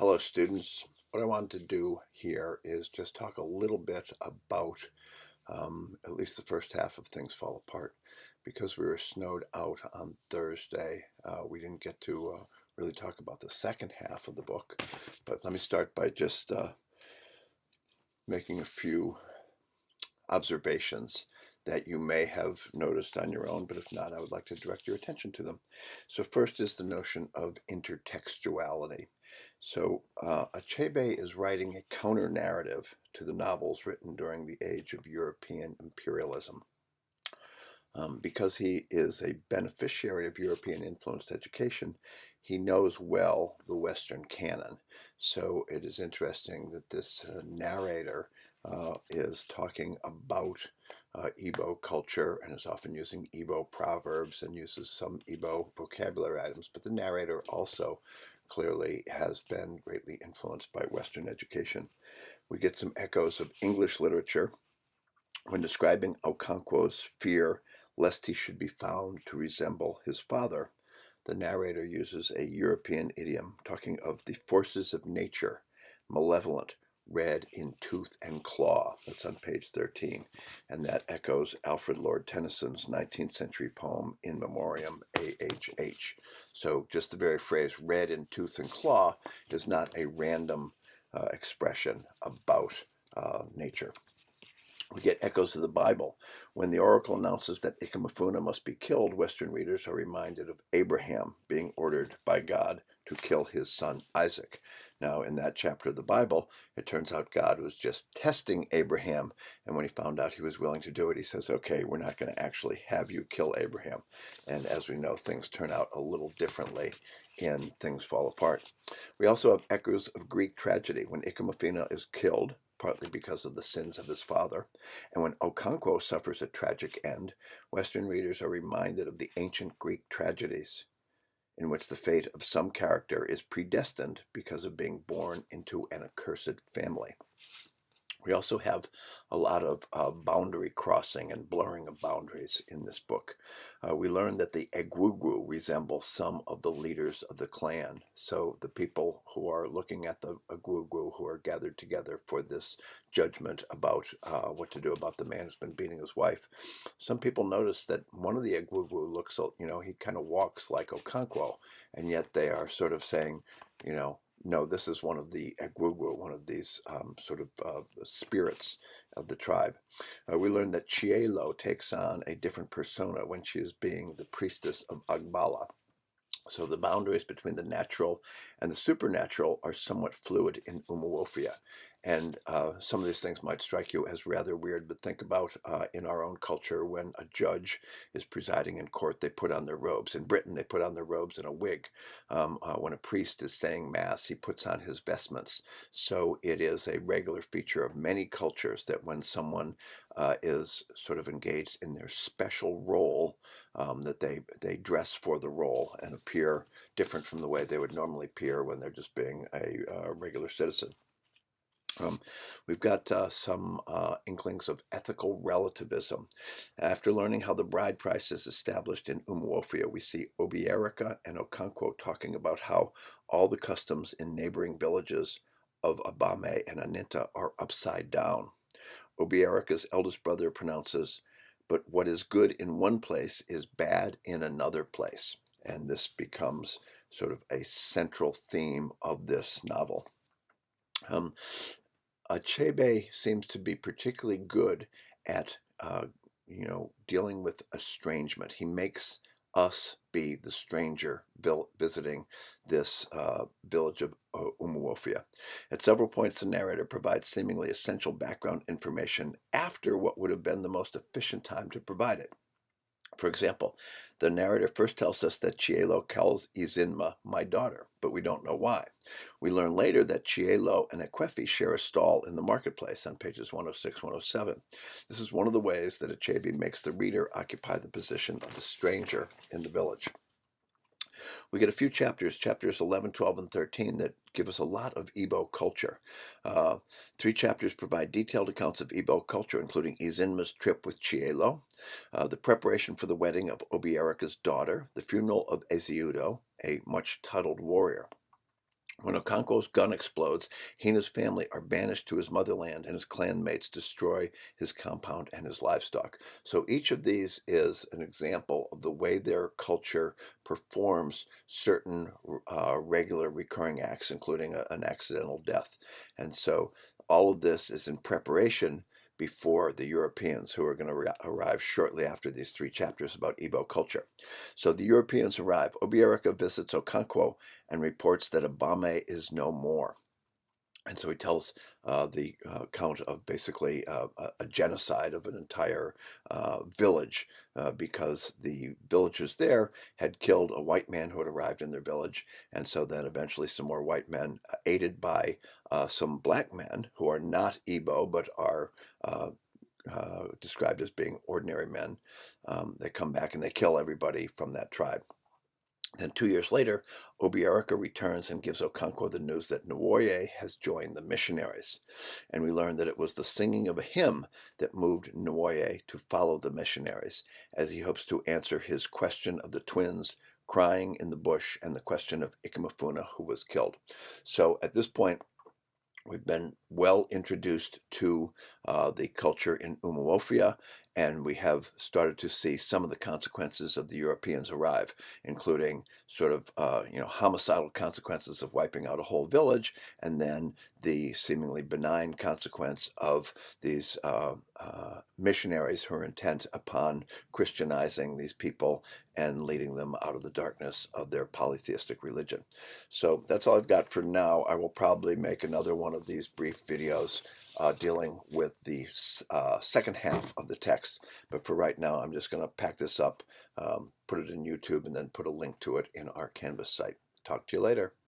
Hello, students. What I wanted to do here is just talk a little bit about at least the first half of Things Fall Apart. Because we were snowed out on Thursday, we didn't get to really talk about the second half of the book. But let me start by just making a few observations that you may have noticed on your own, but if not, I would like to direct your attention to them. So first is the notion of intertextuality. So Achebe is writing a counter-narrative to the novels written during the age of European imperialism. Because he is a beneficiary of European-influenced education, he knows well the Western canon. So it is interesting that this narrator is talking about Igbo culture and is often using Igbo proverbs and uses some Igbo vocabulary items. But the narrator also clearly has been greatly influenced by Western education. We get some echoes of English literature when describing Okonkwo's fear lest he should be found to resemble his father. The narrator uses a European idiom talking of the forces of nature, malevolent, red in tooth and claw. That's on page 13. And that echoes Alfred Lord Tennyson's 19th century poem, In Memoriam, AHH. So just the very phrase red in tooth and claw is not a random expression about nature. We get echoes of the Bible. When the oracle announces that Ikamafuna must be killed, Western readers are reminded of Abraham being ordered by God to kill his son Isaac. Now, in that chapter of the Bible, it turns out God was just testing Abraham, and when he found out he was willing to do it, he says, okay, we're not going to actually have you kill Abraham. And as we know, things turn out a little differently in Things Fall Apart. We also have echoes of Greek tragedy. When Ikamafuna is killed, partly because of the sins of his father, and when Okonkwo suffers a tragic end, Western readers are reminded of the ancient Greek tragedies, in which the fate of some character is predestined because of being born into an accursed family. We also have a lot of boundary crossing and blurring of boundaries in this book. We learn that the Egwugwu resemble some of the leaders of the clan. So the people who are looking at the Egwugwu who are gathered together for this judgment about what to do about the man who's been beating his wife. Some people notice that one of the Egwugwu looks, he kind of walks like Okonkwo, and yet they are sort of saying, no, this is one of the Egwugwu, one of these spirits of the tribe. We learn that Chielo takes on a different persona when she is being the priestess of Agbala. So the boundaries between the natural and the supernatural are somewhat fluid in Umuofia. And some of these things might strike you as rather weird, but think about in our own culture when a judge is presiding in court, they put on their robes. In Britain, they put on their robes and a wig. When a priest is saying mass, he puts on his vestments. So it is a regular feature of many cultures that when someone is sort of engaged in their special role, that they dress for the role and appear different from the way they would normally appear when they're just being a regular citizen. We've got some inklings of ethical relativism. After learning how the bride price is established in Umuofia, we see Obierica and Okonkwo talking about how all the customs in neighboring villages of Abame and Aninta are upside down. Obierica's eldest brother pronounces, but what is good in one place is bad in another place. And this becomes sort of a central theme of this novel. Achebe seems to be particularly good at, dealing with estrangement. He makes us be the stranger visiting this village of Umuofia. At several points, the narrator provides seemingly essential background information after what would have been the most efficient time to provide it. For example, the narrator first tells us that Chielo calls Izinma my daughter, but we don't know why. We learn later that Chielo and Ekwefi share a stall in the marketplace on pages 106, 107. This is one of the ways that Achebe makes the reader occupy the position of the stranger in the village. We get a few chapters 11, 12, and 13, that give us a lot of Igbo culture. 3 chapters provide detailed accounts of Igbo culture, including Izinma's trip with Chielo, the preparation for the wedding of Obierica's daughter, the funeral of Eziudo, a much-titled warrior. When Okonkwo's gun explodes, he and his family are banished to his motherland, and his clanmates destroy his compound and his livestock. So each of these is an example of the way their culture performs certain regular recurring acts, including an accidental death. And so all of this is in preparation before the Europeans, who are going to arrive shortly after these 3 chapters about Igbo culture. So the Europeans arrive. Obiorika visits Okonkwo and reports that Abame is no more. And so he tells the account of basically a genocide of an entire village because the villagers there had killed a white man who had arrived in their village. And so then eventually some more white men, aided by some black men who are not Igbo but are described as being ordinary men, they come back and they kill everybody from that tribe. Then 2 years later, Obiorika returns and gives Okonkwo the news that Nwoye has joined the missionaries. And we learn that it was the singing of a hymn that moved Nwoye to follow the missionaries, as he hopes to answer his question of the twins crying in the bush and the question of Ikemefuna, who was killed. So at this point, we've been well introduced to the culture in Umuofia, and we have started to see some of the consequences of the Europeans arrive, including sort of homicidal consequences of wiping out a whole village, and then the seemingly benign consequence of these missionaries who are intent upon Christianizing these people and leading them out of the darkness of their polytheistic religion. So that's all I've got for now. I will probably make another one of these brief videos dealing with the second half of the text. But for right now, I'm just going to pack this up, put it in YouTube, and then put a link to it in our Canvas site. Talk to you later.